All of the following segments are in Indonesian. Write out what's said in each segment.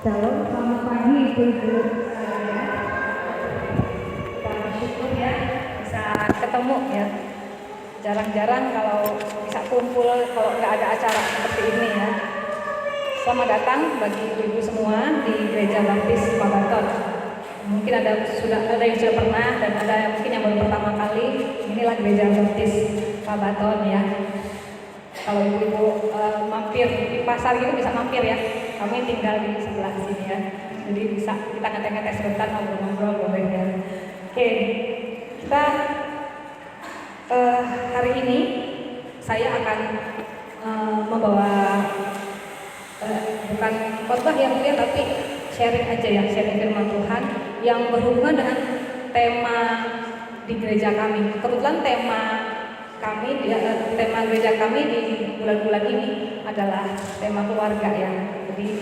Shalom, selamat pagi Ibu-Ibu. Kita bersyukur ya bisa ketemu ya. Jarang-jarang kalau bisa kumpul kalau nggak ada acara seperti ini ya. Selamat datang bagi ibu-ibu semua di Gereja Baptis Pabaton. Mungkin ada yang sudah pernah dan ada yang mungkin yang baru pertama kali. Inilah Gereja Baptis Pabaton ya. Kalau ibu-ibu mampir di pasar gitu bisa mampir ya. Kami tinggal di sebelah sini ya. Jadi bisa kita ngetes-ngetes sebentar ngobrol-ngobrol boleh ya. Oke, kita hari ini saya akan membawa bukan khotbah yang mulia tapi sharing aja ya, sharing firman Tuhan yang berhubungan dengan tema di gereja kami. Kebetulan tema gereja kami di bulan-bulan ini adalah tema keluarga ya. Jadi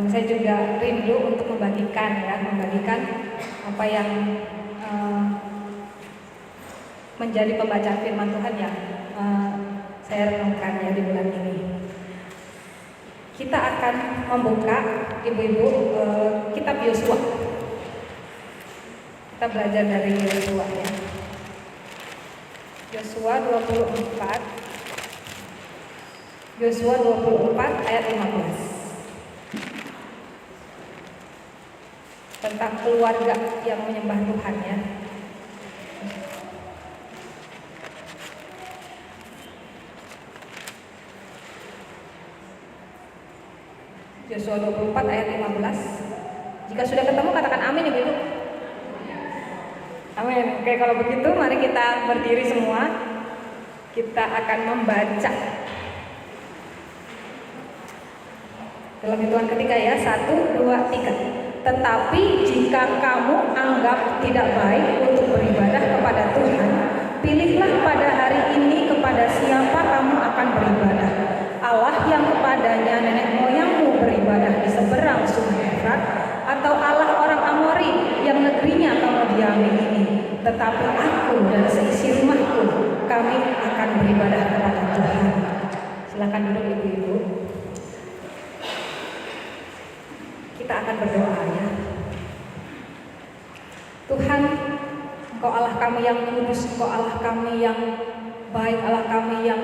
saya juga rindu untuk membagikan apa yang menjadi pembacaan firman Tuhan yang saya renungkan ya di bulan ini. Kita akan membuka ibu-ibu kitab Yosua. Kita belajar dari Yosua ya. Yosua 24 ayat 15 tentang keluarga yang menyembah Tuhan ya. Yosua 24 ayat 15. Jika sudah ketemu katakan amin ibu-ibu. Amin. Oke, kalau begitu mari kita berdiri semua. Kita akan membaca dalam hitungan ketiga ya. 1, 2, 3. Tetapi jika kamu anggap tidak baik untuk beribadah kepada Tuhan, pilihlah pada hari ini kepada siapa kamu akan beribadah. Allah yang kepadanya nenek moyangmu beribadah di seberang sungai Efrat, atau Allah orang Amori yang negerinya kamu diami ini. Tetapi aku dan seisi rumahku, kami akan beribadah kepada Tuhan. Silakan duduk ibu-ibu. Kita akan berdoa ya. Tuhan, Engkau Allah kami yang kudus, Engkau Allah kami yang baik, Allah kami yang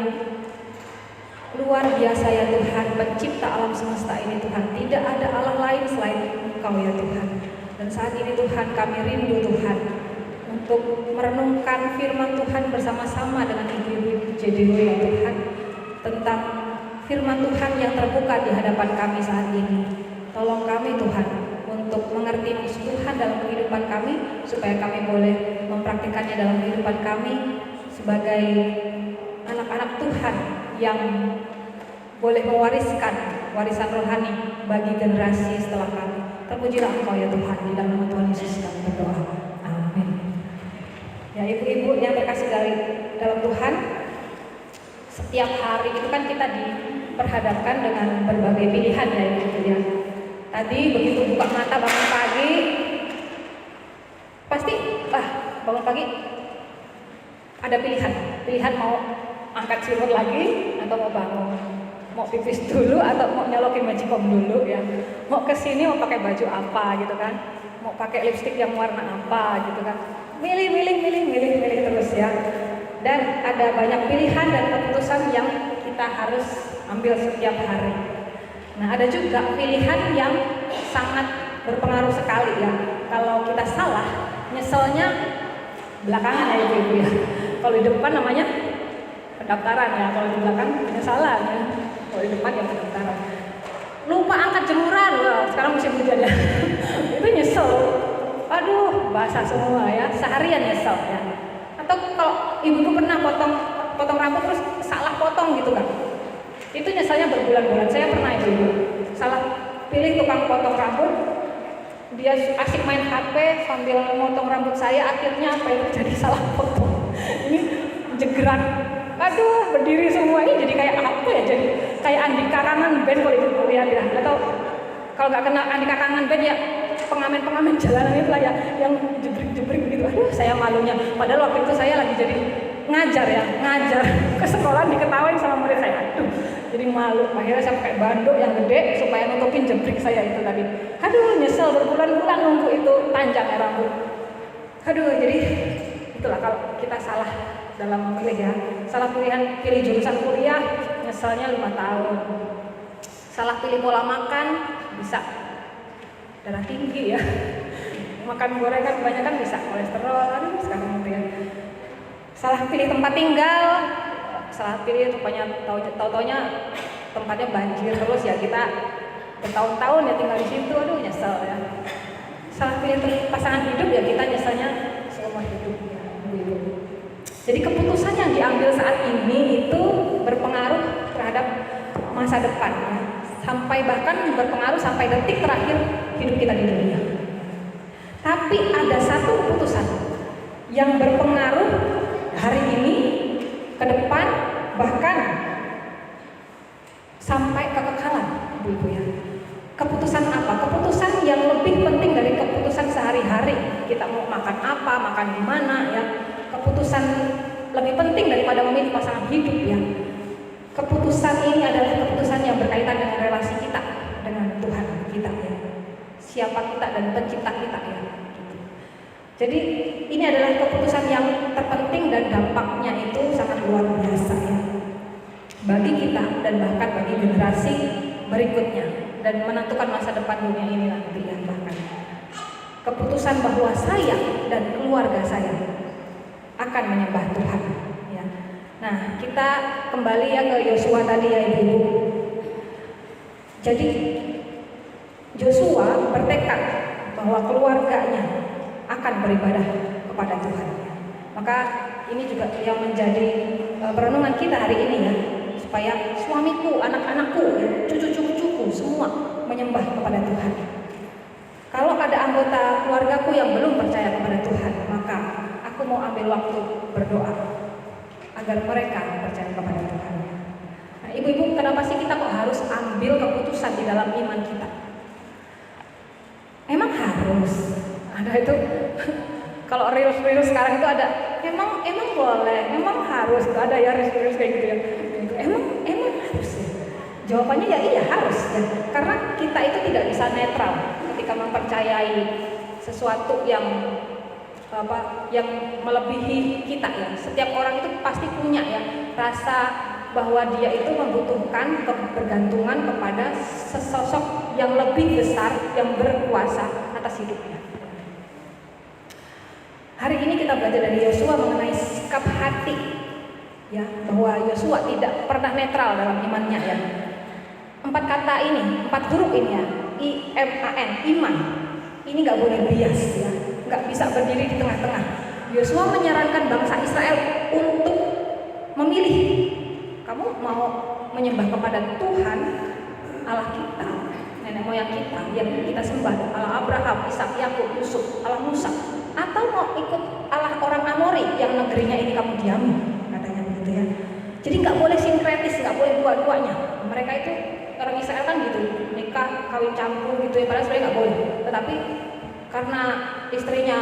luar biasa ya Tuhan, pencipta alam semesta ini Tuhan. Tidak ada Allah lain selain Engkau ya Tuhan. Dan saat ini Tuhan kami rindu Tuhan untuk merenungkan firman Tuhan bersama-sama dengan ibu-ibu JDW ya Tuhan, tentang firman Tuhan yang terbuka di hadapan kami saat ini. Tolong kami Tuhan untuk mengerti misi Tuhan dalam kehidupan kami, supaya kami boleh mempraktikannya dalam kehidupan kami sebagai anak-anak Tuhan yang boleh mewariskan warisan rohani bagi generasi setelah kami. Terpujilah Engkau ya Tuhan, di dalam nama Tuhan Yesus kami berdoa. Amin. Ya ibu-ibu yang terkasih dalam Tuhan, setiap hari itu kan kita diperhadapkan dengan berbagai pilihan ya ibu ya. Tadi begitu buka mata bangun pagi, pasti bangun pagi ada pilihan mau angkat selimut lagi atau mau bangun, mau pipis dulu atau mau nyolokin magicom dulu ya, mau kesini mau pakai baju apa gitu kan, mau pakai lipstik yang warna apa gitu kan, milih terus ya. Dan ada banyak pilihan dan keputusan yang kita harus ambil setiap hari. Nah ada juga pilihan yang sangat berpengaruh sekali ya. Kalau kita salah, nyeselnya belakangan ya ibu-ibu ya. Kalau di depan namanya pendaftaran ya, kalau di belakang penyesalan ya. Kalau di depan ya pendaftaran. Lupa angkat jemuran, wah sekarang musim hujan ya. Itu nyesel. Aduh, basah semua ya, seharian nyesel ya. Atau kalau ibu pernah potong rambut terus salah potong gitu kan. Itu nyeselnya berbulan-bulan. Saya pernah ibu salah pilih tukang potong rambut. Dia asik main HP sambil motong rambut saya, akhirnya apa itu jadi salah potong. Ini jegeran. Aduh, berdiri semua ini jadi kayak apa ya? Jadi kayak Andika Kangen Band kalau ibu lihat ya. Atau kalau nggak kenal Andika Kangen Band ya pengamen-pengamen jalanan itu lah ya, yang jebrik-jebrik begitu. Aduh, saya malunya. Padahal waktu itu saya lagi jadi ngajar ke sekolah, diketawain sama murid saya. Aduh, jadi malu. Akhirnya saya pakai banduk yang gede supaya nutupin menjeprik saya itu tadi. Aduh, nyesel berbulan-bulan nunggu itu panjang ya rambut. Aduh, jadi itulah kalau kita salah dalam memilih ya. Salah pilihan, pilih jurusan kuliah, nyeselnya 5 tahun. Salah pilih pola makan, bisa darah tinggi ya. Makan gorengan kebanyakan bisa kolesterol, aduh sekarang gitu ya. Salah pilih tempat tinggal, salah pilih rupanya tahu-taunya tempatnya banjir terus ya, kita bertahun-tahun ya tinggal di situ, aduh nyesel ya. Salah pilih pasangan hidup ya, kita nyeselnya seumur hidup ya. Jadi keputusan yang diambil saat ini itu berpengaruh terhadap masa depan ya. Sampai bahkan berpengaruh sampai detik terakhir hidup kita di dunia. Tapi ada satu keputusan yang berpengaruh hari ini, ke depan, bahkan sampai kekekalan, Ibu ya. Keputusan apa? Keputusan yang lebih penting dari keputusan sehari-hari. Kita mau makan apa, makan di mana ya. Keputusan lebih penting daripada memilih pasangan hidup ya. Keputusan ini adalah keputusan yang berkaitan dengan relasi kita dengan Tuhan kita ya. Siapa kita dan pencipta kita ya. Jadi ini adalah keputusan yang terpenting dan dampaknya itu sangat luar biasa ya. Bagi kita dan bahkan bagi generasi berikutnya dan menentukan masa depan dunia ini nanti ya bahkan. Keputusan bahwa saya dan keluarga saya akan menyembah Tuhan ya. Nah, kita kembali ya ke Yosua tadi ya Ibu. Jadi Yosua bertekad bahwa keluarganya akan beribadah kepada Tuhan. Maka ini juga yang menjadi perenungan kita hari ini ya, supaya suamiku, anak-anakku, ya, cucu-cucuku semua menyembah kepada Tuhan. Kalau ada anggota keluargaku yang belum percaya kepada Tuhan, maka aku mau ambil waktu berdoa agar mereka percaya kepada Tuhan. Nah, ibu-ibu, kenapa sih kita kok harus ambil keputusan di dalam iman kita? Emang harus? Ada itu kalau reels sekarang itu ada emang boleh, emang harus, ada ya reels kayak gitu ya. Emang harus ya? Jawabannya ya iya harus ya. Karena kita itu tidak bisa netral ketika mempercayai sesuatu yang melebihi kita ya. Setiap orang itu pasti punya ya rasa bahwa dia itu membutuhkan kebergantungan kepada sesosok yang lebih besar yang berkuasa atas hidupnya. Hari ini kita belajar dari Yosua mengenai sikap hati ya, bahwa Yosua tidak pernah netral dalam imannya ya. 4 kata ini, 4 huruf ini ya, I-M-A-N, iman. Ini nggak boleh bias ya, nggak bisa berdiri di tengah-tengah. Yosua menyarankan bangsa Israel untuk memilih. Kamu mau menyembah kepada Tuhan Allah kita, nenek moyang kita yang kita sembah, Allah Abraham, Ishak, Yakub, Yusuf, Allah Musa, atau mau ikut Allah orang Amori yang negerinya ini kamu diami, katanya begitu ya. Jadi nggak boleh sinkretis, nggak boleh dua-duanya. Mereka itu orang Israel kan gitu, nikah, kawin campur gitu ya, padahal sebenarnya nggak boleh. Tetapi karena istrinya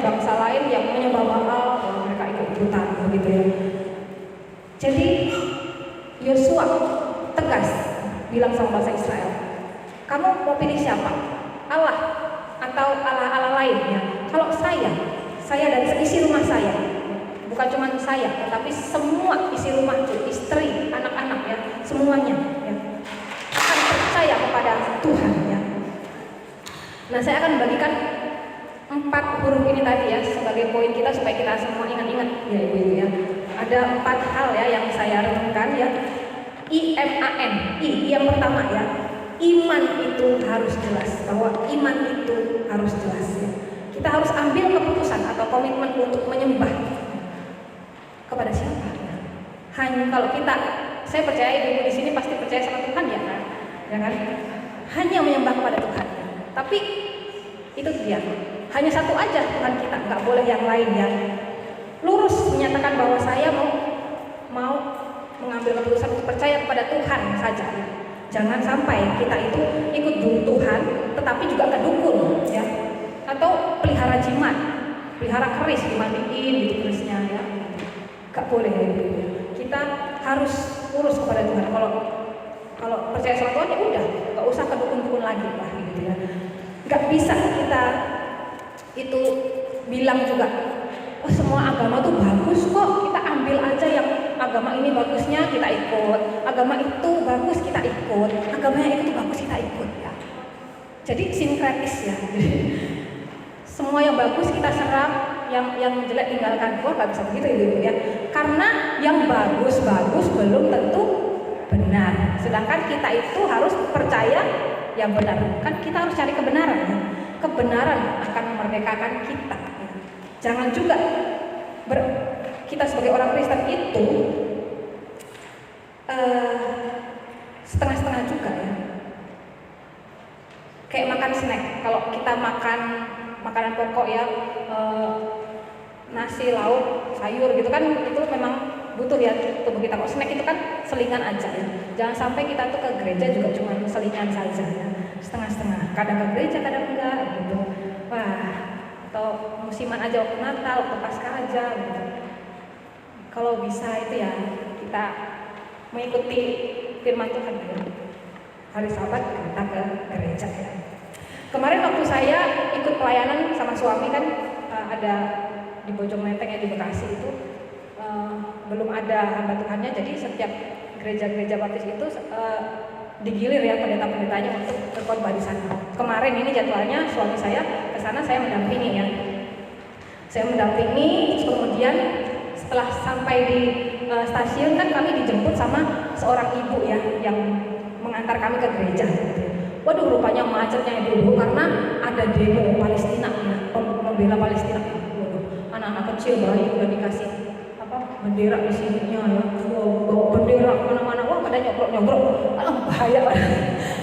bangsa lain yang menyembah Baal, mereka ikut-ikutan begitu ya. Jadi Yosua tegas bilang sama bangsa Israel, kamu mau pilih siapa? Allah atau Allah lain ya? Kalau saya dan seisi rumah saya, bukan cuma saya, tetapi semua isi rumahku, istri, anak-anak ya, semuanya ya, akan percaya kepada Tuhan ya. Nah, saya akan bagikan 4 huruf ini tadi ya sebagai poin kita supaya kita semua ingat-ingat ya ibu-ibu ya. Ada 4 hal ya yang saya renungkan ya. I-M-A-N, yang pertama ya, iman itu harus jelas, bahwa iman itu harus jelas ya. Kita harus ambil keputusan atau komitmen untuk menyembah kepada siapa ya. Hanya kalau kita, saya percaya ibu di sini pasti percaya sama Tuhan ya kan? Ya kan? Hanya menyembah kepada Tuhan. Tapi itu dia, hanya satu aja Tuhan kita, nggak boleh yang lain ya. Lurus menyatakan bahwa saya mau mengambil keputusan untuk percaya kepada Tuhan saja ya. Jangan sampai kita itu ikut Tuhan tetapi juga ke dukun ya, atau pelihara jimat, pelihara keris, dimandiin gitu kerisnya ya. Gak boleh ya gitu. Kita harus urus kepada Tuhan. Kalau percaya sama Tuhan ya udah, gak usah ke dukun-dukun lagi lah gitu ya. Nggak bisa kita itu bilang juga, oh semua agama tuh bagus kok, kita ambil aja yang agama ini bagusnya kita ikut, agama itu bagus kita ikut, agama yang itu bagus kita ikut ya. Jadi sinkretis ya. Semua yang bagus kita serap, yang jelek tinggalkan. Wah nggak bisa begitu ibu ya. Karena yang bagus-bagus belum tentu benar. Sedangkan kita itu harus percaya yang benar. Kan kita harus cari kebenaran ya. Kebenaran akan memerdekakan kita. Ya. Jangan juga kita sebagai orang Kristen itu setengah-setengah juga ya. Kayak makan snack. Kalau kita makan makanan pokok ya, nasi, lauk, sayur gitu kan, itu memang butuh ya tubuh kita. Kalau snack itu kan selingan aja ya. Jangan sampai kita tuh ke gereja juga cuma selingan saja ya, setengah-setengah. Kadang ke gereja, kadang enggak gitu. Wah, atau musiman aja waktu Natal, waktu Paskah aja gitu. Kalau bisa itu ya kita mengikuti firman Tuhan ya. Hari Sabat kita ke gereja ya. Kemarin waktu saya ikut pelayanan sama suami kan, ada di Bojong Menteng ya, di Bekasi itu belum ada hamba Tuhannya, jadi setiap gereja-gereja baptis itu digilir ya pendeta-pendetanya untuk berkhotbah di sana. Kemarin ini jadwalnya suami saya ke sana, saya mendampingi ya. Saya mendampingi, kemudian setelah sampai di stasiun kan kami dijemput sama seorang ibu ya yang mengantar kami ke gereja. Waduh, rupanya macetnya ibu karena ada demo Palestina ya, membela Palestina. Waduh, anak-anak kecil bayi udah dikasih bendera di sininya ya, bawa bendera kemana-mana, wah pada nyobrok-nyobrok, bahaya banget.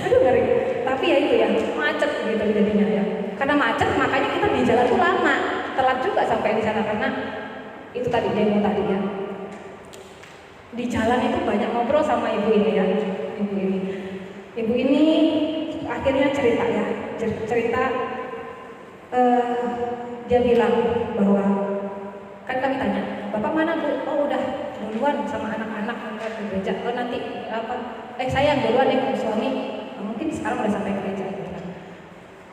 Aduh ngeri. Tapi ya itu ya macet gitu jadinya ya. Karena macet makanya kita di jalan tuh lama, telat juga sampai di sana karena itu tadi demo tadi ya. Di jalan itu banyak ngobrol sama ibu ini ya, ibu ini akhirnya cerita ya, dia bilang bahwa kan kami tanya, bapak mana bu? Oh udah duluan sama anak-anak ke gereja. Oh nanti saya yang duluan ya suami, mungkin sekarang udah sampai gereja.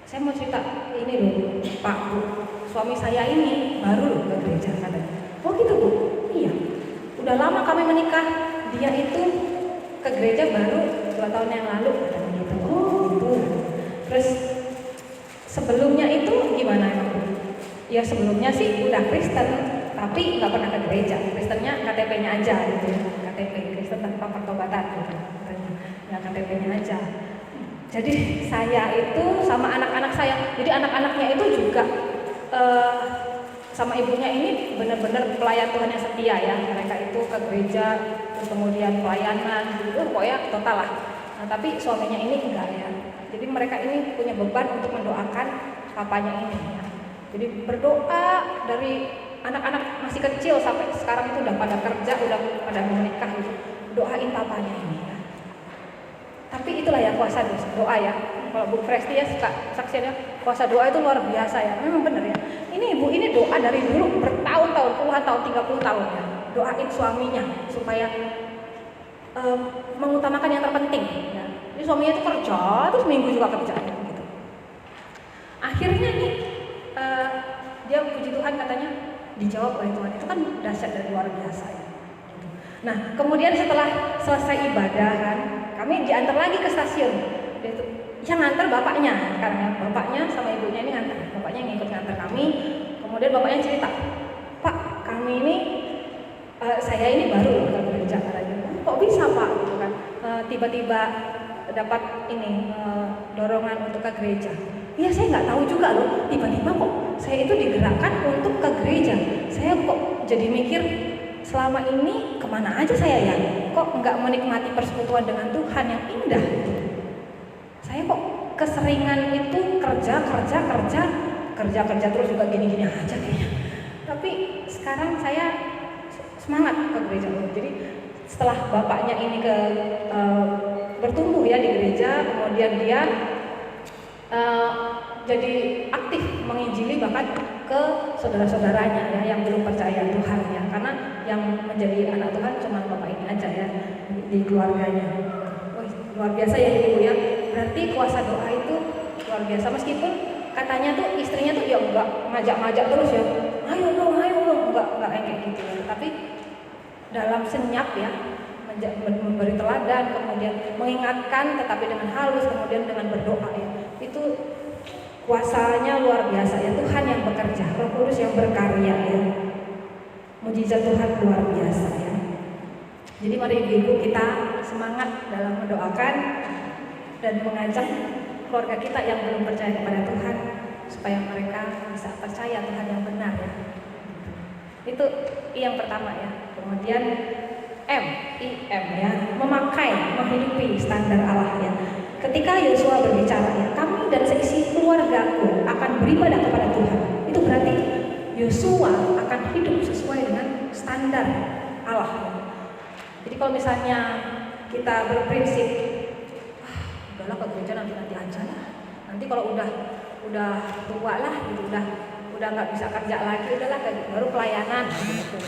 Saya mau cerita ini loh pak bu, suami saya ini baru ke gereja katanya. Oh gitu bu? Iya. Udah lama kami menikah, dia itu ke gereja baru 2 tahun yang lalu katanya gitu. Oh gitu. Terus sebelumnya itu gimana emang bu? Ya sebelumnya sih udah Kristen, tapi nggak pernah ke gereja. Kristennya KTP-nya aja gitu ya. KTP Kristen tanpa pertobatan gitu. Ya KTP-nya aja. Jadi saya itu sama anak-anak saya. Jadi anak-anaknya itu juga sama ibunya ini benar-benar pelayan Tuhan yang setia ya. Mereka itu ke gereja, terus kemudian pelayanan gitu, pokoknya total lah. Nah, tapi suaminya ini enggak ya. Jadi mereka ini punya beban untuk mendoakan papanya ini ya. Jadi berdoa dari anak-anak masih kecil sampai sekarang itu udah pada kerja, udah pada menikah gitu. Doain papanya ini ya. Tapi itulah ya kuasa doa ya. Kalau Bu Presti ya saksinya kuasa doa itu luar biasa ya. Memang benar ya. Ini ibu ini doa dari dulu bertahun-tahun, puluhan tahun, 30 tahun ya. Doain suaminya supaya mengutamakan yang terpenting ya. Jadi suaminya itu kerja, terus minggu juga kerja gitu. Akhirnya nih dia puji Tuhan katanya dijawab oleh Tuhan. Itu kan dahsyat dan luar biasa ya. Gitu. Nah kemudian setelah selesai ibadah kan, kami diantar lagi ke stasiun. Yang ngantar bapaknya, karena bapaknya sama ibunya ini ngantar. Bapaknya yang ikut ngantar kami. Kemudian bapaknya cerita, Pak kami ini saya ini baru ke gereja katanya. Kok bisa Pak? Gitu kan. Tiba-tiba dapat ini dorongan untuk ke gereja. Iya saya nggak tahu juga loh. Tiba-tiba kok saya itu digerakkan untuk ke gereja. Saya kok jadi mikir selama ini kemana aja saya ya? Kok nggak menikmati persekutuan dengan Tuhan yang indah? Saya kok keseringan itu kerja terus juga gini-gini aja kayaknya. Tapi sekarang saya semangat ke gereja. Jadi setelah bapaknya ini bertumbuh ya di gereja, kemudian dia jadi aktif menginjili bahkan ke saudara-saudaranya ya yang belum percaya Tuhan ya, karena yang menjadi anak Tuhan cuma bapak ini aja ya di keluarganya. Wah, luar biasa ya ibu ya. Berarti kuasa doa itu luar biasa. Meskipun katanya tuh istrinya tuh ya enggak ngajak-ngajak terus ya, ayo dong, enggak kayak gitu ya. Tapi dalam senyap ya, memberi teladan, kemudian mengingatkan, tetapi dengan halus, kemudian dengan berdoa ya. Itu kuasanya luar biasa ya, Tuhan yang bekerja, Roh Kudus yang berkarya ya. Mujizat Tuhan luar biasa ya. Jadi mari ibu-ibu kita semangat dalam mendoakan dan mengajak keluarga kita yang belum percaya kepada Tuhan supaya mereka bisa percaya Tuhan yang benar ya. Itu yang pertama ya. Kemudian IM ya, memakai, menghidupi standar Allah ya. Ketika Yosua berbicara ya, kami dan seisi keluargaku akan beribadah kepada Tuhan. Itu berarti Yosua akan hidup sesuai dengan standar Allah ya. Jadi kalau misalnya kita berprinsip, udahlah ke gereja nanti aja lah. Nanti kalau udah tua lah, gitu, udah nggak bisa kerja lagi, udahlah baru pelayanan, gitu.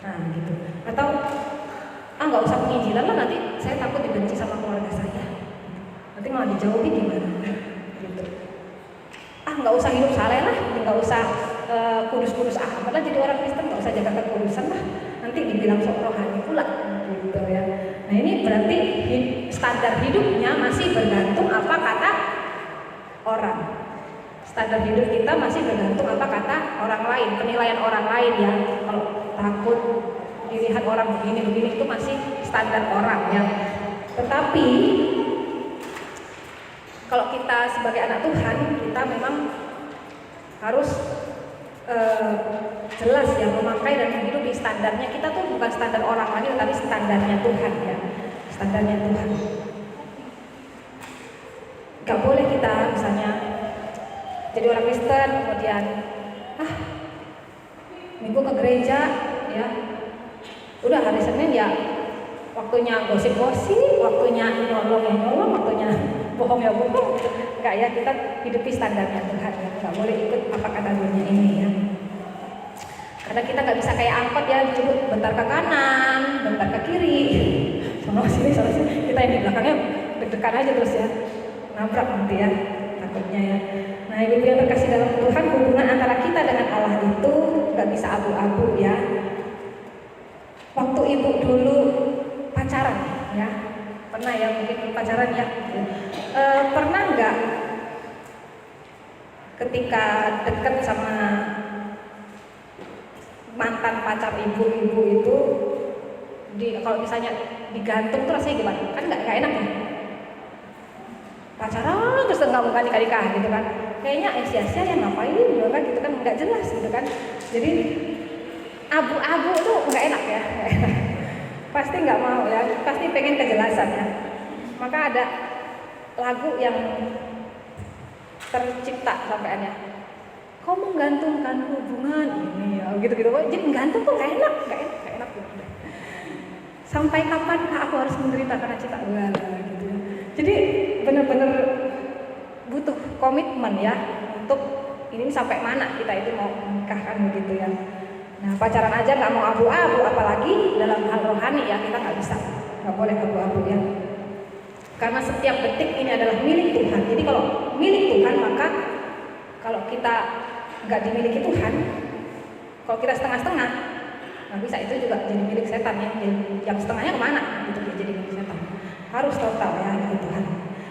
Nah gitu. Atau nggak usah penginjilan lah, nanti saya takut dibenci sama keluarga saya. Nanti malah dijauhi gimana? Gitu. Nggak usah hidup saleh lah, nggak usah kudus-kudus amat lah, jadi orang Kristen nggak usah jaga kekudusan lah. Nanti dibilang sok rohani pula. Gitu ya. Nah ini berarti standar hidupnya masih bergantung apa kata orang. Standar hidup kita masih bergantung apa kata orang lain, penilaian orang lain ya. Kalau takut dilihat orang begini itu masih standar orang ya. Tetapi kalau kita sebagai anak Tuhan, kita memang harus jelas ya, memakai dan menghidupi standarnya. Kita tuh bukan standar orang lagi, tapi standarnya Tuhan ya, standarnya Tuhan. Gak boleh kita misalnya jadi orang Kristen kemudian minggu ke gereja ya, udah hari Senin ya waktunya gosip-gosip, waktunya nyolong, waktunya bohong ya bohong. Enggak ya, kita hidupi standarnya Tuhan ya. Enggak boleh ikut apa kata dunia ini ya. Karena kita nggak bisa kayak angkot ya, dulu bentar ke kanan, bentar ke kiri, sono sini. Kita yang di belakangnya deg-degan aja terus ya, nabrak nanti ya, takutnya ya. Nah ibu yang terkasih dalam Tuhan, hubungan antara kita dengan Allah itu nggak bisa abu-abu ya. Waktu ibu dulu pacaran ya, pernah ya mungkin pacaran ya, pernah nggak ketika deket sama mantan pacar ibu itu kalau misalnya digantung tuh rasanya gimana? Kan nggak enak ya, pacaran terus nggak mau nikah gitu kan, kayaknya sia-sia ya ngapain gitu kan, gitu kan nggak jelas gitu kan. Jadi abu-abu itu nggak enak ya, pasti nggak mau ya, pasti pengen kejelasan ya. Maka ada lagu yang tercipta sampaiannya, kau menggantungkan hubungan ini ya, gitu-gitu. Jadi gantung tuh gak enak gitu. Sampai kapan aku harus menderita karena cinta gitu. Jadi benar-benar butuh komitmen ya untuk ini sampai mana kita itu mau menikahkan begitu ya. Nah pacaran aja nggak mau abu-abu, apalagi dalam hal rohani ya, kita nggak bisa, nggak boleh abu-abu ya. Karena setiap detik ini adalah milik Tuhan. Jadi kalau milik Tuhan, maka kalau kita nggak dimiliki Tuhan, kalau kita setengah-setengah, nggak bisa, itu juga jadi milik setan ya. Yang setengahnya kemana? Itu jadi milik setan. Harus total ya milik Tuhan.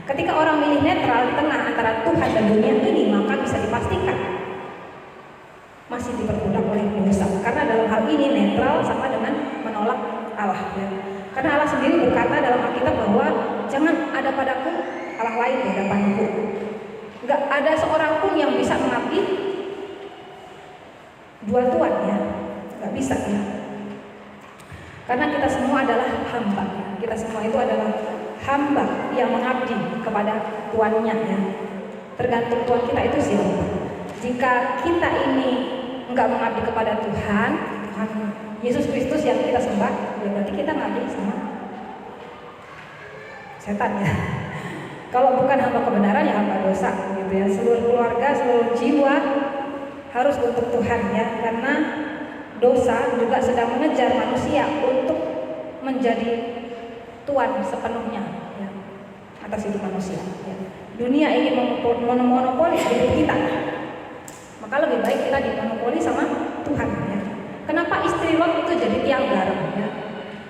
Ketika orang milih netral di tengah antara Tuhan dan dunia ini, maka bisa dipastikan masih diperbudak oleh dosa. Karena dalam hal ini netral sama dengan menolak Allah ya. Karena Allah sendiri berkata dalam Alkitab bahwa jangan ada padaku Allah lain di hadapanku. Nggak ada seorang pun yang bisa mengabdi dua tuan ya, nggak bisa ya. Karena kita semua adalah hamba ya. Kita semua itu adalah hamba yang mengabdi kepada tuannya ya. Tergantung tuan kita itu siapa. Jika kita ini nggak mengabdi kepada Tuhan Yesus Kristus yang kita sembah, ya berarti kita ngabdi sama setan ya. Kalau bukan hamba kebenaran ya hamba dosa gitu ya. Seluruh keluarga, seluruh jiwa harus untuk Tuhan ya, karena dosa juga sedang mengejar manusia untuk menjadi tuan sepenuhnya ya. atas hidup manusia. Ya. Dunia ingin memonopoli hidup kita, maka lebih baik kita dimonopoli sama Tuhan. Ya. Kenapa istri Lot itu jadi tiang garam? Ya.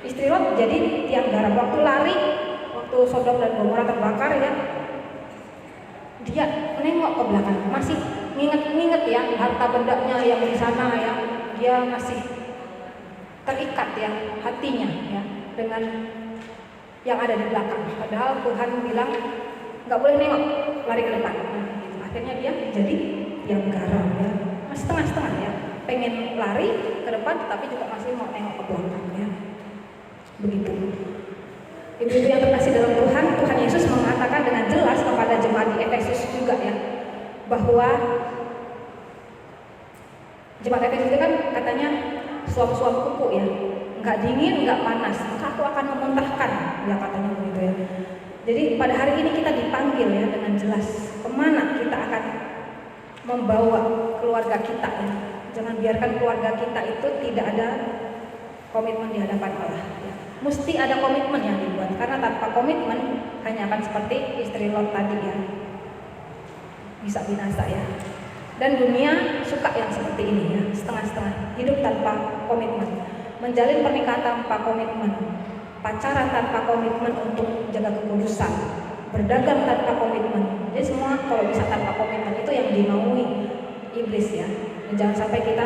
Istri Lot jadi tiang garam. Waktu lari, waktu Sodom dan Gomora terbakar, ya, dia nengok ke belakang, masih nginget ya harta bendanya yang di sana, ya, dia masih terikat ya hatinya ya dengan yang ada di belakang. Padahal Tuhan bilang nggak boleh nengok, lari ke depan. Nah, gitu. Akhirnya dia jadi tiang garam ya, masih setengah-setengah ya, pengen lari ke depan tetapi juga masih mau nengok ke belakang ya. Begitu. Ibu-ibu yang terkasih dalam Tuhan, Tuhan Yesus mengatakan dengan jelas kepada jemaat di Efesus juga ya, bahwa jemaat Efesus itu kan katanya suam-suam kuku ya, nggak dingin, nggak panas, maka aku akan memuntahkan, ya katanya begitu ya. Jadi pada hari ini kita dipanggil ya dengan jelas kemana kita akan membawa keluarga kita ya. Jangan biarkan keluarga kita itu tidak ada komitmen di hadapan Allah. Ya. Mesti ada komitmen yang dibuat, karena tanpa komitmen hanya akan seperti istri Lot tadi ya, bisa binasa ya. Dan dunia suka yang seperti ini ya, setengah-setengah, hidup tanpa komitmen, menjalin pernikahan tanpa komitmen, pacaran tanpa komitmen untuk jaga kekudusan, berdagang tanpa komitmen. Jadi semua kalau bisa tanpa komitmen itu yang dimaui iblis ya. Dan jangan sampai kita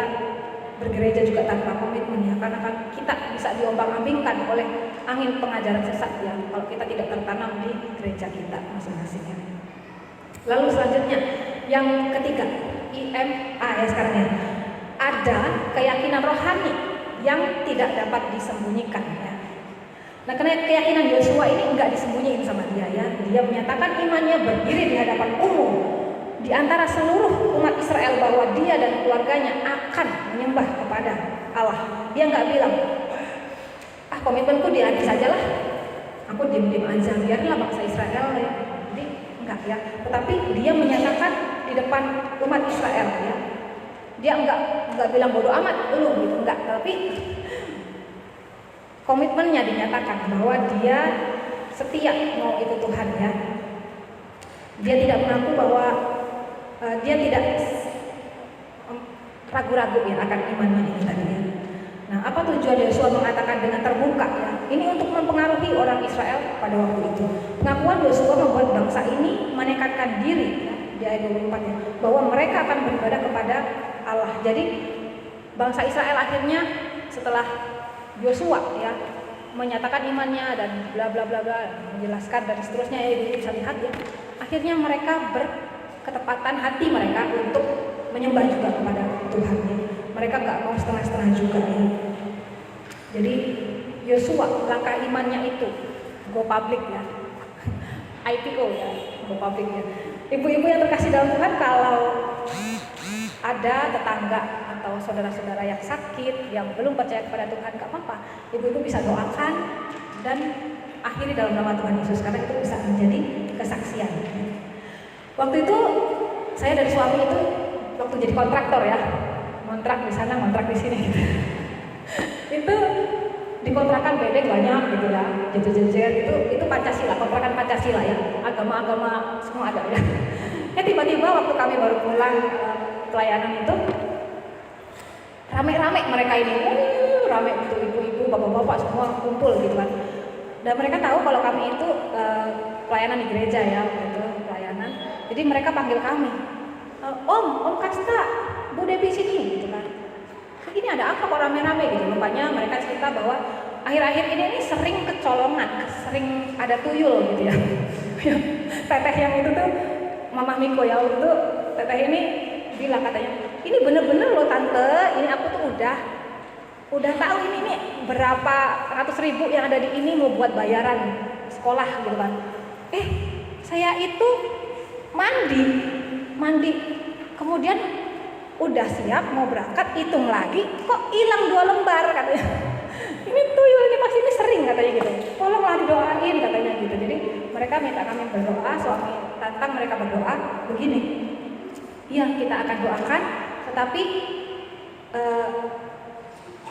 bergereja juga tanpa komitmen ya, karena kan kita bisa diombang-ambingkan oleh angin pengajaran sesat ya kalau kita tidak tertanam di gereja kita masing-masing ya. Lalu selanjutnya yang ketiga, IMA ya sekarang ya, ada keyakinan rohani yang tidak dapat disembunyikan ya. Nah, karena keyakinan Yosua ini enggak disembunyiin sama dia ya, dia menyatakan imannya berdiri di hadapan umum di antara seluruh umat Israel bahwa dia dan keluarganya akan menyembah kepada Allah. Dia nggak bilang, komitmenku di hati sajalah, aku diam-diam aja, biarlah bangsa Israel ya. Jadi enggak ya, tetapi dia menyatakan di depan umat Israel ya. Dia enggak bilang bodoh amat lu gitu, enggak, tapi komitmennya dinyatakan bahwa dia setia mau ikut Tuhan ya. Dia tidak mengaku bahwa dia tidak ragu-ragu ya akan imannya ini tadi ya. Nah, apa tujuan Yosua mengatakan dengan terbuka ya? Ini untuk mempengaruhi orang Israel pada waktu itu. Pengakuan Yosua membuat bangsa ini menekadkan diri ya, di ayat 24 ya, bahwa mereka akan beribadah kepada Allah. Jadi bangsa Israel akhirnya setelah Yosua ya menyatakan imannya dan bla bla bla bla, menjelaskan dan seterusnya ya, Ibu bisa lihat ya. Akhirnya mereka berketepatan hati mereka untuk menyembah juga kepada Tuhan ya. Mereka nggak mau setengah-setengah juga ya. Jadi Yosua langkah imannya itu go public ya, IPO ya, go public ya. Ibu-ibu yang terkasih dalam Tuhan, kalau ada tetangga atau saudara-saudara yang sakit, yang belum percaya kepada Tuhan, gak apa-apa, ibu-ibu bisa doakan dan akhiri dalam nama Tuhan Yesus, karena itu bisa menjadi kesaksian. Waktu itu saya dan suami itu waktu jadi kontraktor ya, kontrak di sana, kontrak di sini gitu. Itu dikontrakan bedeng banyak gitu ya, jejer-jejer itu Pancasila, kontrakan Pancasila ya, agama-agama semua ada ya. Tiba-tiba waktu kami baru pulang pelayanan itu, rame-rame mereka ini, rame itu ibu-ibu, bapak-bapak semua kumpul gitu kan. Dan mereka tahu kalau kami itu pelayanan di gereja ya, gitu, pelayanan. Jadi mereka panggil kami, Om Kasta, Bu Devi sini gitu kan. Ini ada apa kok rame-rame gitu. Rupanya mereka cerita bahwa akhir-akhir ini sering kecolongan, sering ada tuyul gitu ya. Teteh yang itu tuh Mama Miko ya, itu teteh ini bilang katanya, ini bener-bener loh tante, ini aku tuh udah tahu ini berapa ratus ribu yang ada di ini mau buat bayaran sekolah gitu kan. Saya itu mandi kemudian udah siap mau berangkat, hitung lagi kok hilang 2 lembar katanya. Ini tuyul ini pasti ini sering katanya gitu, tolonglah didoain katanya gitu. Jadi mereka minta kami berdoa, suami tantang mereka berdoa begini, iya kita akan doakan, tetapi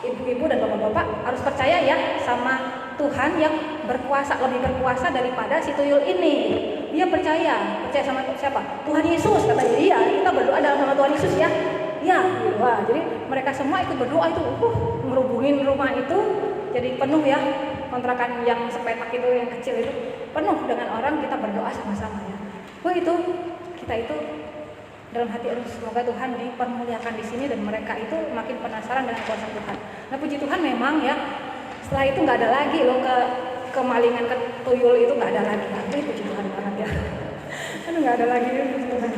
ibu-ibu dan bapak-bapak harus percaya ya sama Tuhan yang berkuasa, lebih berkuasa daripada si tuyul ini. Dia percaya sama siapa? Tuhan Yesus, kata dia. Kita berdoa dalam nama Tuhan Yesus ya. Ya, wah, jadi mereka semua ikut berdoa itu, ngerubungin rumah itu jadi penuh ya. Kontrakan yang sepetak itu, yang kecil itu penuh dengan orang, kita berdoa sama-sama ya. Wah, itu kita itu dalam hati, semoga Tuhan dipermuliakan di sini dan mereka itu makin penasaran dengan kuasa Tuhan. Nah, puji Tuhan memang ya, setelah itu nggak ada lagi loh kemalingan, ke tuyul itu nggak ada lagi. Nah, itu puji Tuhan banget ya. Kan nggak ada lagi, puji Tuhan.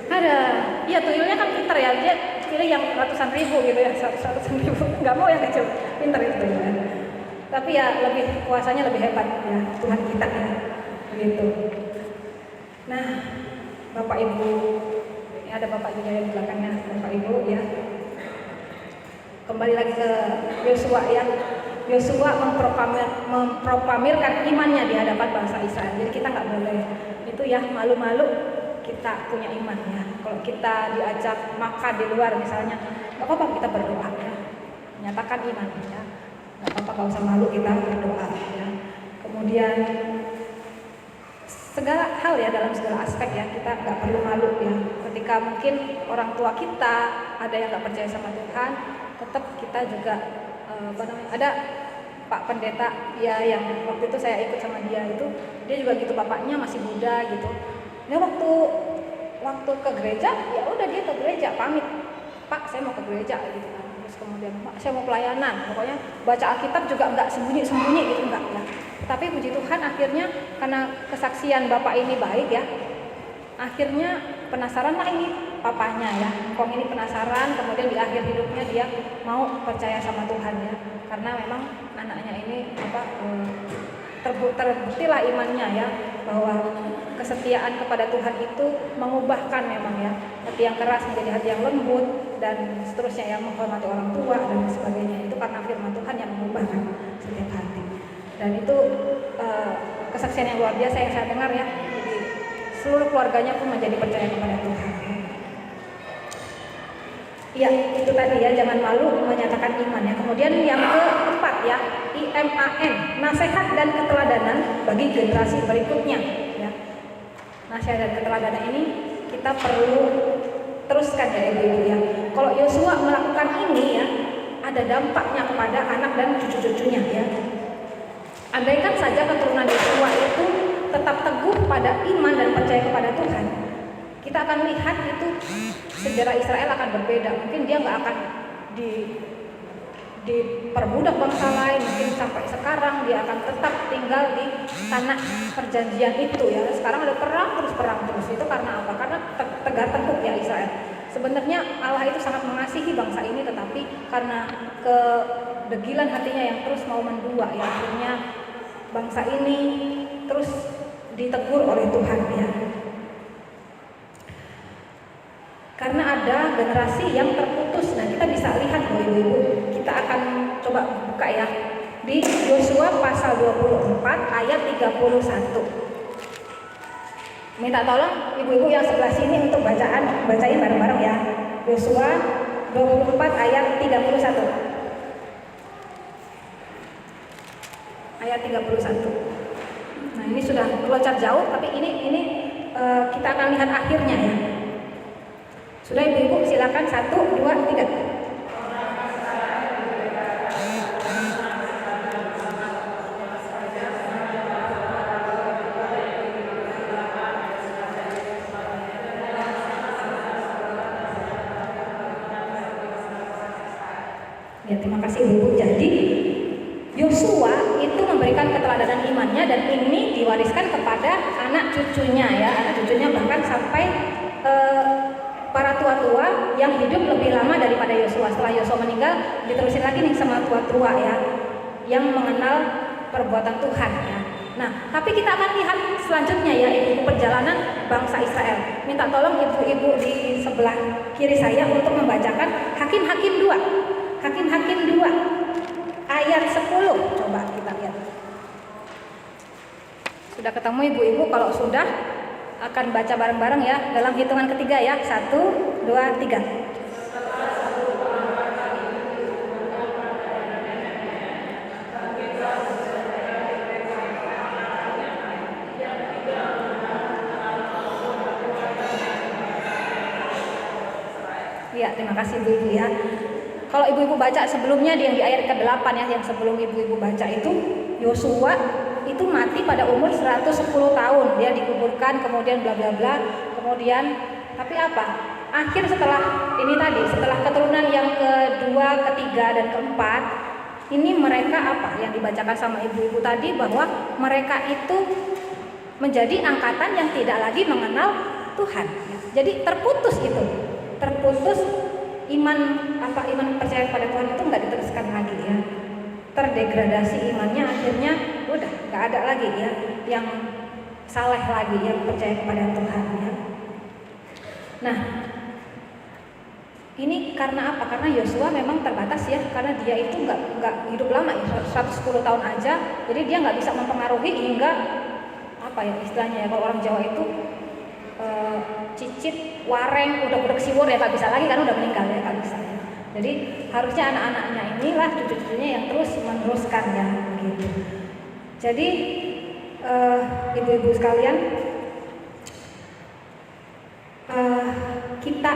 Ada, ya tuyulnya kan pinter ya, dia pilih yang ratusan ribu gitu ya, ratusan ribu, nggak mau yang kecil, pinter itu tuyulnya. Tapi ya lebih kuasanya lebih hebat ya Tuhan kita ya, begitu. Nah, Bapak Ibu, ini ada Bapak juga yang di belakangnya, Bapak Ibu ya. Kembali lagi ke Yosua ya. Yosua memproklamirkan imannya di hadapan bangsa Israel. Jadi kita nggak boleh itu ya malu-malu kita punya iman ya. Kalau kita diajak makan di luar misalnya, nggak apa-apa kita berdoa ya. Nyatakan iman ya. Nggak apa-apa, nggak usah malu kita berdoa ya. Kemudian segala hal ya, dalam segala aspek ya, kita nggak perlu malu ya. Ketika mungkin orang tua kita ada yang nggak percaya sama Tuhan, tetap kita juga ada Pak Pendeta ya, yang waktu itu saya ikut sama dia itu, dia juga gitu, bapaknya masih muda gitu. Dia waktu ke gereja, ya udah dia ke gereja pamit, Pak saya mau ke gereja gitu kan. Terus kemudian Pak saya mau pelayanan, pokoknya baca Alkitab juga nggak sembunyi-sembunyi gitu, enggak ya. Tapi puji Tuhan akhirnya karena kesaksian bapak ini baik ya, akhirnya penasaran lah ini papanya ya, Kong ini penasaran, kemudian di akhir hidupnya dia mau percaya sama Tuhan ya, karena memang anaknya ini terbuktilah imannya ya, bahwa kesetiaan kepada Tuhan itu mengubahkan memang ya, hati yang keras menjadi hati yang lembut dan seterusnya ya, menghormati orang tua dan sebagainya. Itu karena firman Tuhan yang mengubahkan setiap hati. Dan itu kesaksian yang luar biasa yang saya dengar ya. Jadi seluruh keluarganya pun menjadi percaya kepada Tuhan. Ya, itu tadi ya, jangan malu menyatakan iman ya. Kemudian yang keempat ya, IMAN, nasihat dan keteladanan bagi generasi berikutnya ya. Nasihat dan keteladanan ini kita perlu teruskan ya Ibu ya. Kalau Yosua melakukan ini ya, ada dampaknya kepada anak dan cucu-cucunya ya. Andaikan saja keturunan Yosua itu tetap teguh pada iman dan percaya kepada Tuhan, kita akan lihat itu sejarah Israel akan berbeda. Mungkin dia nggak akan diperbudak bangsa lain, mungkin sampai sekarang dia akan tetap tinggal di tanah perjanjian itu ya. Sekarang ada perang terus itu karena apa? Karena tegar teguh ya Israel. Sebenarnya Allah itu sangat mengasihi bangsa ini, tetapi karena kedegilan hatinya yang terus mau mendua ya, akhirnya bangsa ini terus ditegur oleh Tuhan ya. Karena ada generasi yang terputus. Nah, kita bisa lihat Ibu-ibu, kita akan coba buka ya di Yosua pasal 24 ayat 31. Minta tolong Ibu-ibu yang sebelah sini untuk bacain bareng-bareng ya. Yosua 24 ayat 31. Ayat 31. Nah, ini sudah meloncat jauh, tapi ini kita akan lihat akhirnya ya. Sudah Ibu-ibu, silakan 1, 2, 3. Ya, terima kasih Ibu. Jadi Yosua itu memberikan keteladanan imannya, dan ini diwariskan kepada anak cucunya ya, anak cucunya, bahkan sampai para tua-tua yang hidup lebih lama daripada Yosua. Setelah Yosua meninggal, diterusin lagi nih sama tua-tua ya, yang mengenal perbuatan Tuhan ya. Nah, tapi kita akan lihat selanjutnya ya, Ibu, perjalanan bangsa Israel. Minta tolong Ibu-ibu di sebelah kiri saya untuk membacakan Hakim-Hakim 2. Hakim-Hakim 2 ayat 10. Coba kita lihat. Sudah ketemu Ibu-ibu? Kalau sudah, akan baca bareng-bareng ya dalam hitungan ketiga ya. 1, 2, 3. Ya, terima kasih ibu-ibu ya. Kalau ibu-ibu baca sebelumnya yang di ayat ke-8 ya, yang sebelum ibu-ibu baca itu, Yosua itu mati pada umur 110 tahun. Dia dikuburkan, kemudian bla bla bla. Kemudian tapi apa? Akhir setelah ini tadi, setelah keturunan yang kedua, ketiga dan keempat, ini mereka apa? Yang dibacakan sama ibu-ibu tadi, bahwa mereka itu menjadi angkatan yang tidak lagi mengenal Tuhan. Jadi terputus itu. Terputus iman percaya pada Tuhan itu nggak diteruskan lagi ya, terdegradasi imannya, akhirnya udah nggak ada lagi ya yang saleh lagi, yang percaya kepada Tuhan ya. Nah, ini karena apa? Karena Yosua memang terbatas ya, karena dia itu nggak hidup lama ya, 110 tahun aja, jadi dia nggak bisa mempengaruhi hingga apa ya istilahnya ya, kalau orang Jawa itu cicit, wareng, udah siwur ya nggak bisa lagi karena udah meninggal ya, nggak bisa ya. Jadi harusnya anak-anaknya inilah, cucu-cucunya yang terus meneruskan ya gitu. Jadi ibu-ibu sekalian, kita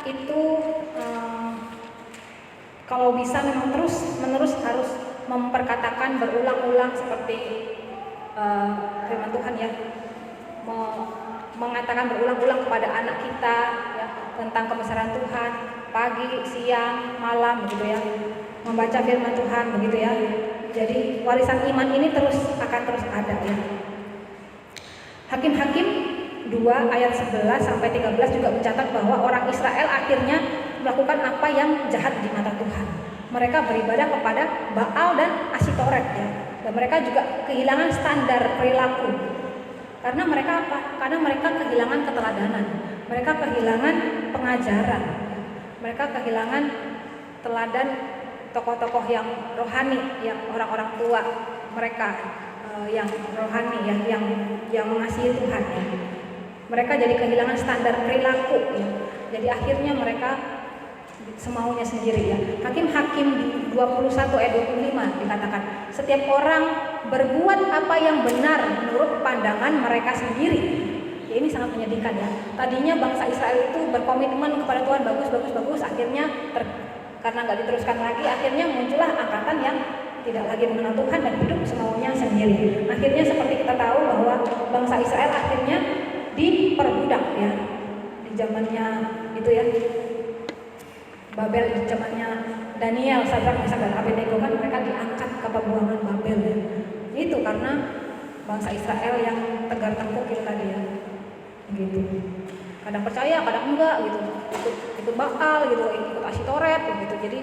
itu kalau bisa memang terus menerus harus memperkatakan berulang-ulang seperti firman Tuhan ya, mengatakan berulang-ulang kepada anak kita ya, tentang kebesaran Tuhan, pagi, siang, malam begitu ya, membaca firman Tuhan begitu ya. Jadi warisan iman ini akan terus ada ya. Hakim-Hakim 2 ayat 11 sampai 13 juga mencatat bahwa orang Israel akhirnya melakukan apa yang jahat di mata Tuhan. Mereka beribadah kepada Baal dan Asitoret ya. Dan mereka juga kehilangan standar perilaku. Karena mereka apa? Karena mereka kehilangan keteladanan, mereka kehilangan pengajaran, mereka kehilangan teladan tokoh-tokoh yang rohani, yang orang-orang tua mereka yang rohani ya, yang mengasihi Tuhan ya. Mereka jadi kehilangan standar perilaku ya. Jadi akhirnya mereka semaunya sendiri ya. Hakim-Hakim 21 ayat 25 dikatakan, setiap orang berbuat apa yang benar menurut pandangan mereka sendiri. Ya, ini sangat menyedihkan ya. Tadinya bangsa Israel itu berkomitmen kepada Tuhan, bagus, akhirnya karena nggak diteruskan lagi, akhirnya muncullah angkatan yang tidak lagi mengenal Tuhan dan hidup semaunya sendiri. Akhirnya seperti kita tahu bahwa bangsa Israel akhirnya diperbudak ya, di zamannya itu ya, Babel, di zamannya Daniel, Sadrak, Mesak dan Abednego kan mereka diangkat ke pembuangan Babel ya. Itu karena bangsa Israel yang tegar tengkuk itu tadi ya. Gitu. Kadang percaya, kadang enggak gitu. Ikut Baal gitu, ikut Asitoret gitu. Jadi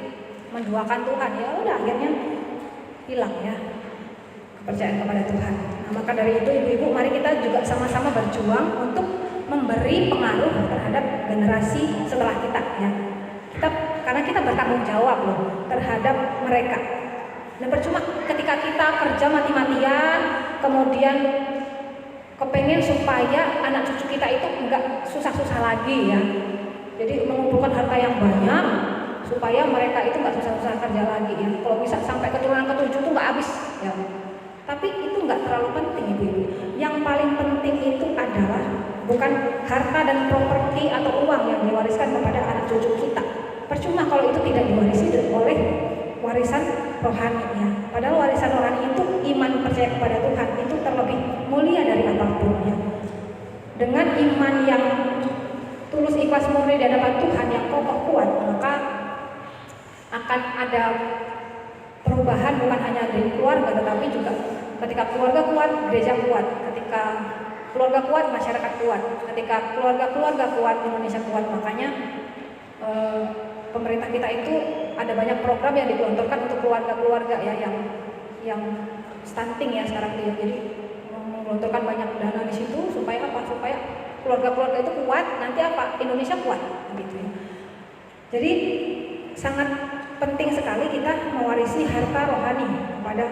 menduakan Tuhan ya, udah akhirnya hilang ya kepercayaan kepada Tuhan. Nah, maka dari itu ibu-ibu, mari kita juga sama-sama berjuang untuk memberi pengaruh terhadap generasi setelah kita ya. Karena kita bertanggung jawab loh terhadap mereka. Dan percuma ketika kita kerja mati-matian, kemudian kepengen supaya anak cucu kita itu enggak susah-susah lagi ya. Jadi mengumpulkan harta yang banyak supaya mereka itu enggak susah-susah kerja lagi ya. Kalau bisa sampai keturunan ke-7 itu enggak habis ya. Tapi itu enggak terlalu penting ibu-ibu. Yang paling penting itu adalah bukan harta dan properti atau uang yang diwariskan kepada anak cucu kita. Percuma kalau itu tidak diwarisi oleh warisan rohaninya. Padahal warisan rohani itu iman percaya kepada Tuhan itu terlebih mulia dari apapun ya. Dengan iman yang tulus, ikhlas, murni di hadapan Tuhan yang kokoh kuat, maka akan ada perubahan bukan hanya dari keluarga, tetapi juga ketika keluarga kuat, gereja kuat. Ketika keluarga kuat, masyarakat kuat. Ketika keluarga kuat, Indonesia kuat. Makanya pemerintah kita itu ada banyak program yang digelontorkan untuk keluarga-keluarga ya, yang stunting ya sekarang dia. Jadi menggelontorkan banyak dana di situ supaya apa? Supaya keluarga-keluarga itu kuat, nanti apa? Indonesia kuat gitu ya. Jadi sangat penting sekali kita mewarisi harta rohani kepada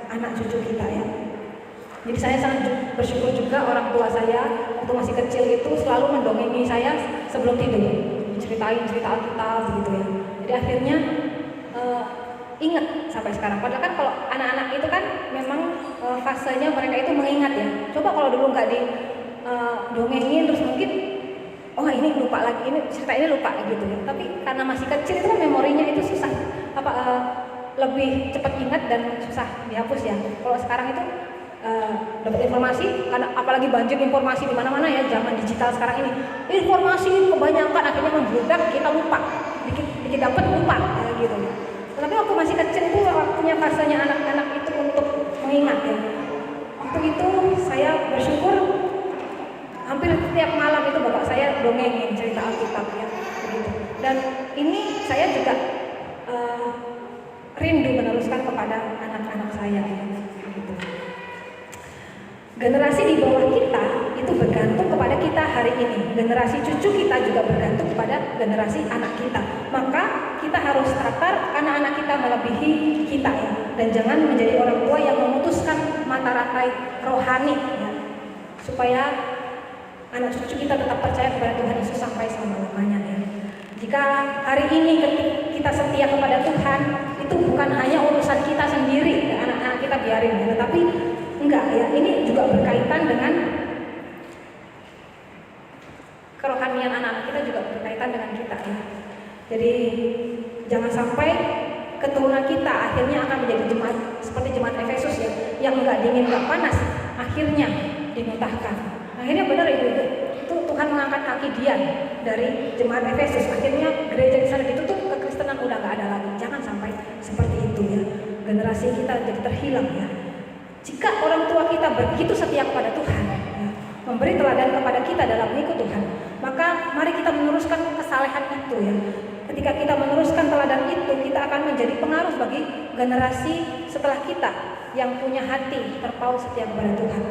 anak cucu kita ya. Jadi saya sangat bersyukur juga orang tua saya waktu masih kecil itu selalu mendongeng saya sebelum tidur. Ceritain cerita Alkitab begitu ya. Jadi akhirnya ingat sampai sekarang. Padahal kan kalau anak-anak itu kan memang fasenya mereka itu mengingat ya. Coba kalau dulu nggak dongengin terus mungkin oh ini lupa lagi, ini cerita ini lupa gitu ya. Tapi karena masih kecil itu kan memorinya itu susah lebih cepat ingat dan susah dihapus ya. Kalau sekarang itu dapat informasi, karena apalagi banjir informasi di mana-mana ya, zaman digital sekarang ini, informasi kebanyakan akhirnya membludak, kita lupa, dikit dapat lupa gitu. Tapi waktu masih kecil itu waktunya fasenya anak-anak itu untuk mengingat ya. Waktu itu saya bersyukur hampir setiap malam itu bapak saya dongengin cerita Alkitab ya, begitu. Dan ini saya juga rindu meneruskan kepada anak-anak saya ya, begitu. Generasi di bawah kita itu bergantung kepada kita hari ini. Generasi cucu kita juga bergantung kepada generasi anak kita. Maka kita harus tatar anak-anak kita melebihi kita ya. Dan jangan menjadi orang tua yang memutuskan mata rantai rohani ya. Supaya anak cucu kita tetap percaya kepada Tuhan Yesus sampai selama-lamanya ya. Jika hari ini kita setia kepada Tuhan, itu bukan hanya urusan kita sendiri, ya, anak-anak kita biarin ya, tetapi enggak ya, ini juga berkaitan dengan kerohanian anak-anak kita, juga berkaitan dengan kita ya. Jadi jangan sampai keturunan kita akhirnya akan menjadi jemaat seperti jemaat Efesus ya, yang enggak dingin enggak panas, akhirnya dimuntahkan. Akhirnya benar ibu-ibu, itu Tuhan mengangkat kaki Dian dari jemaat Efesus. Akhirnya gereja di sana ditutup, kekristenan udah enggak ada lagi. Jangan sampai seperti itu ya. Generasi kita jadi terhilang ya. Jika orang tua kita begitu setia kepada Tuhan ya, memberi teladan kepada kita dalam mengikut Tuhan, maka mari kita meneruskan kesalehan itu ya. Ketika kita meneruskan teladan itu, kita akan menjadi pengaruh bagi generasi setelah kita yang punya hati terpaut setia kepada Tuhan.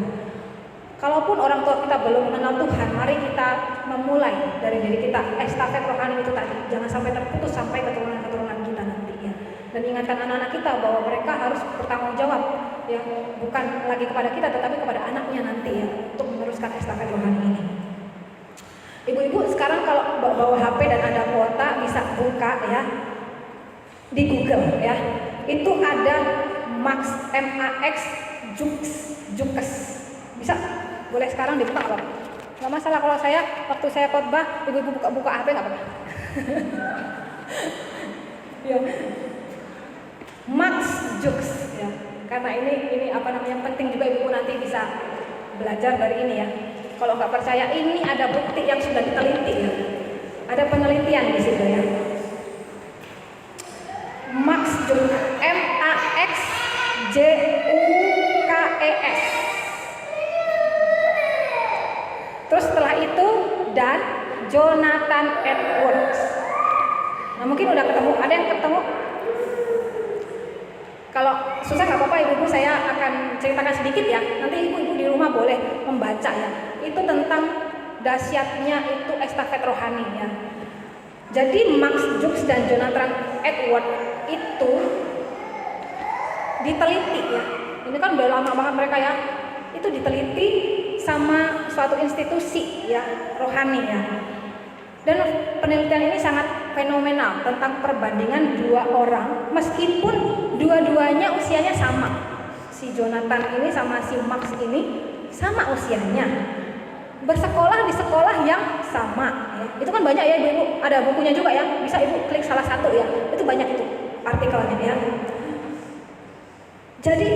Kalaupun orang tua kita belum mengenal Tuhan, mari kita memulai dari diri kita. Estafet rohani itu tadi, jangan sampai terputus sampai keturunan-keturunan kita nanti ya. Dan ingatkan anak-anak kita bahwa mereka harus bertanggung jawab ya, bukan lagi kepada kita tetapi kepada anaknya nanti ya, untuk meneruskan estafet rohani ini. Ibu-ibu sekarang kalau bawa HP dan ada kuota bisa buka ya di Google ya. Itu ada MAX Jukes. Bisa, boleh sekarang dibuka apa? Nggak masalah kalau waktu saya khotbah ibu-ibu buka HP nggak apa-apa. Ya. Max Jukes ya. Karena ini penting juga ibu nanti bisa belajar dari ini ya. Kalau nggak percaya, ini ada bukti yang sudah diteliti ya. Ada penelitian di situ ya. Max Jukes, MAXJUKES. Terus setelah itu dan Jonathan Edwards. Nah mungkin udah ketemu, ada yang ketemu? Kalau susah nggak apa-apa ibu-ibu, saya akan ceritakan sedikit ya. Nanti ibu-ibu di rumah boleh membaca ya. Itu tentang dahsyatnya itu estafet rohani ya. Jadi Max Jukes dan Jonathan Edwards itu diteliti ya. Ini kan udah lama banget mereka ya. Itu diteliti sama suatu institusi ya rohani ya. Dan penelitian ini sangat fenomenal tentang perbandingan dua orang meskipun dua-duanya usianya sama. Si Jonathan ini sama si Max ini sama usianya. Bersekolah di sekolah yang sama ya. Itu kan banyak ya ibu-ibu, ada bukunya juga ya. Bisa ibu klik salah satu ya. Itu banyak itu artikelnya ya. Jadi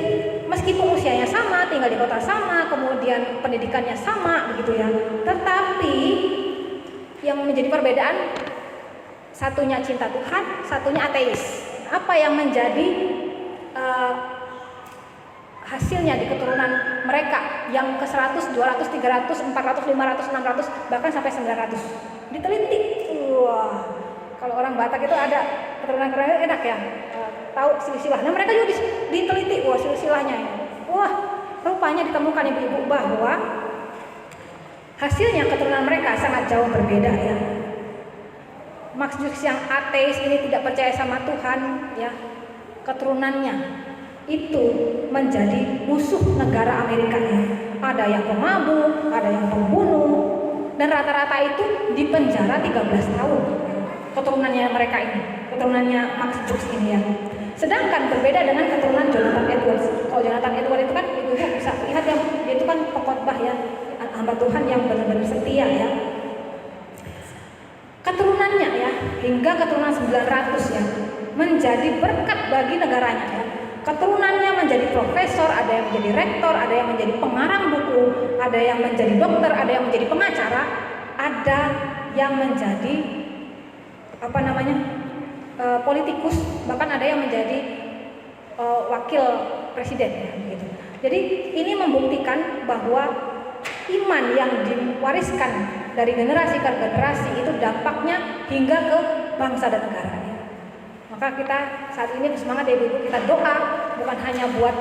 meskipun usianya sama, tinggal di kota sama, kemudian pendidikannya sama begitu ya. Tetapi yang menjadi perbedaan, satunya cinta Tuhan, satunya ateis. Apa yang menjadi hasilnya di keturunan mereka yang ke 100, 200, 300, 400, 500, 600, bahkan sampai 900 diteliti. Wah, kalau orang Batak itu ada keturunan-keturunan enak ya, tahu silsilah. Nah mereka juga diteliti, wah silsilahnya ini. Wah, rupanya ditemukan ibu-ibu bahwa hasilnya keturunan mereka sangat jauh berbeda ya. Max Jukes yang ateis ini tidak percaya sama Tuhan ya, keturunannya itu menjadi musuh negara Amerika ya. Ada yang pemabuk, ada yang pembunuh, dan rata-rata itu dipenjara 13 tahun. Keturunannya mereka ini, keturunannya Max Jukes ini ya. Sedangkan berbeda dengan keturunan Jonathan Edwards. Kalau Jonathan Edwards itu kan ibu-ibu bisa lihat ya, dia itu kan pengkhotbah ya, hamba Tuhan yang benar-benar setia ya. keturunannya ya, hingga keturunan 900 ya, menjadi berkat bagi negaranya ya. Keturunannya menjadi profesor, ada yang menjadi rektor, ada yang menjadi pengarang buku, ada yang menjadi dokter, ada yang menjadi pengacara, ada yang menjadi politikus, bahkan ada yang menjadi wakil presiden ya, gitu. Jadi ini membuktikan bahwa iman yang diwariskan dari generasi ke generasi itu dampaknya hingga ke bangsa dan negara. Maka kita saat ini bersemangat ya Ibu, kita doa bukan hanya buat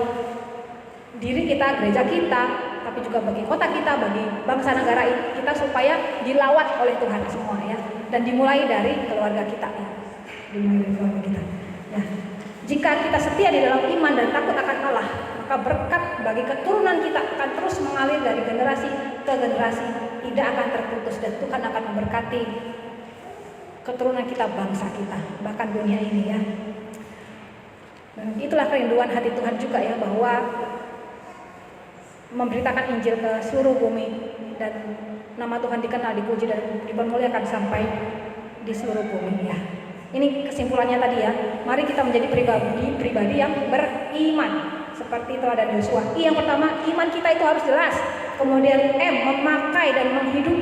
diri kita, gereja kita, tapi juga bagi kota kita, bagi bangsa negara kita supaya dilawat oleh Tuhan semua ya. Dan dimulai dari keluarga kita ya. Dimulai dari keluarga kita. Ya. Jika kita setia di dalam iman dan takut akan Allah, maka berkat bagi keturunan kita akan terus mengalir dari generasi ke generasi, tidak akan terputus, dan Tuhan akan memberkati keturunan kita, bangsa kita, bahkan dunia ini ya. Dan itulah kerinduan hati Tuhan juga ya, bahwa memberitakan Injil ke seluruh bumi dan nama Tuhan dikenal, dipuji dan dipermuliakan sampai di seluruh bumi ya. Ini kesimpulannya tadi ya. Mari kita menjadi pribadi yang beriman seperti teladan Yosua. Yang pertama, iman kita itu harus jelas. Kemudian memakai dan menghidupi